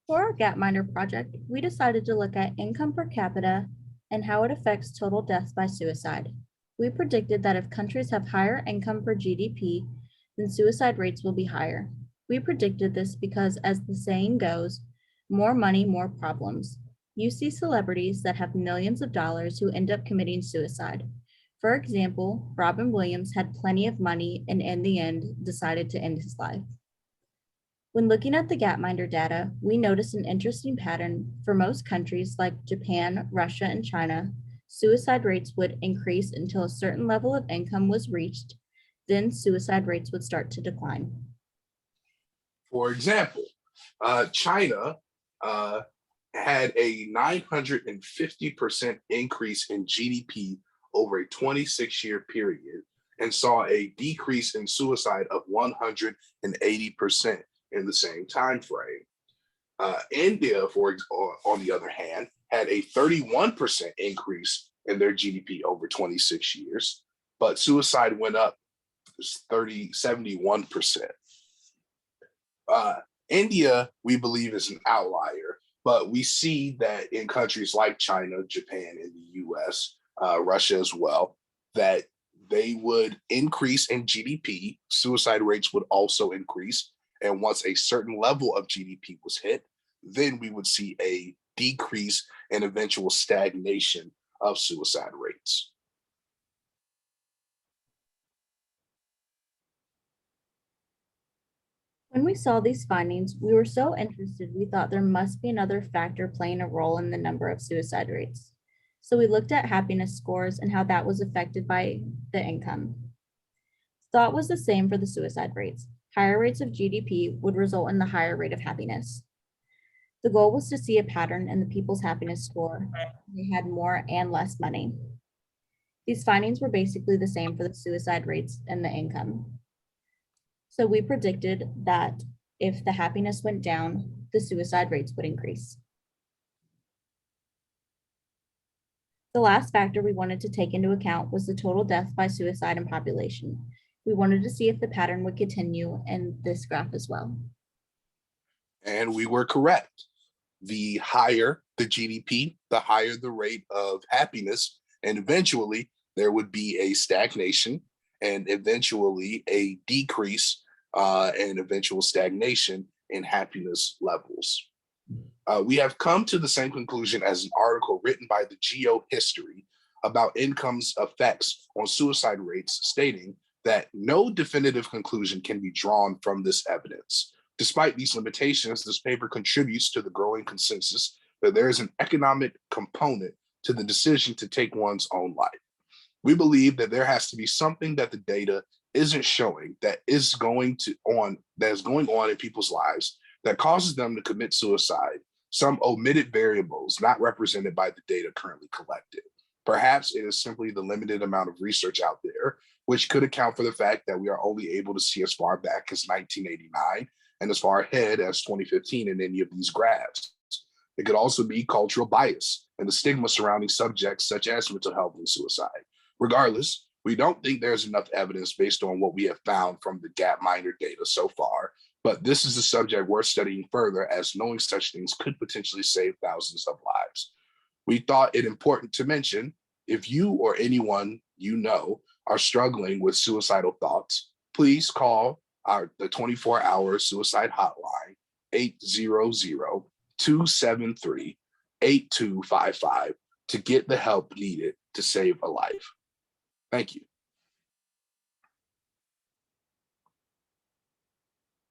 For our GapMinder project, we decided to look at income per capita and how it affects total deaths by suicide. We predicted that if countries have higher income per GDP, then suicide rates will be higher. We predicted this because, as the saying goes, more money, more problems. You see celebrities that have millions of dollars who end up committing suicide. For example, Robin Williams had plenty of money and in the end decided to end his life. When looking at the GapMinder data, we noticed an interesting pattern. For most countries like Japan, Russia, and China, suicide rates would increase until a certain level of income was reached, then suicide rates would start to decline. For example, China had a 950% increase in GDP over a 26-year period and saw a decrease in suicide of 180% in the same time frame. India, on the other hand, had a 31% increase in their GDP over 26 years, but suicide went up 71%. India, we believe, is an outlier, but we see that in countries like China, Japan, and the US, Russia as well, that they would increase in GDP, suicide rates would also increase. And once a certain level of GDP was hit, then we would see a decrease and eventual stagnation of suicide rates. When we saw these findings, we were so interested we thought there must be another factor playing a role in the number of suicide rates. So we looked at happiness scores and how that was affected by the income. Thought was the same for the suicide rates. Higher rates of GDP would result in the higher rate of happiness. The goal was to see a pattern in the people's happiness score. They had more and less money. These findings were basically the same for the suicide rates and the income. So we predicted that if the happiness went down, the suicide rates would increase. The last factor we wanted to take into account was the total deaths by suicide in population. We wanted to see if the pattern would continue in this graph as well. And we were correct. The higher the GDP, the higher the rate of happiness, and eventually there would be a stagnation and eventually a decrease and eventual stagnation in happiness levels. We have come to the same conclusion as an article written by the GeoHistory about income's effects on suicide rates, stating that no definitive conclusion can be drawn from this evidence. Despite these limitations, this paper contributes to the growing consensus that there is an economic component to the decision to take one's own life. We believe that there has to be something that the data isn't showing that is going on in people's lives that causes them to commit suicide, some omitted variables not represented by the data currently collected. Perhaps it is simply the limited amount of research out there, which could account for the fact that we are only able to see as far back as 1989 and as far ahead as 2015 in any of these graphs. It could also be cultural bias and the stigma surrounding subjects such as mental health and suicide. Regardless, we don't think there's enough evidence based on what we have found from the GapMinder data so far, but this is a subject worth studying further, as knowing such things could potentially save thousands of lives. We thought it important to mention, if you or anyone you know are struggling with suicidal thoughts, please call the 24-hour suicide hotline, 800-273-8255, to get the help needed to save a life. Thank you.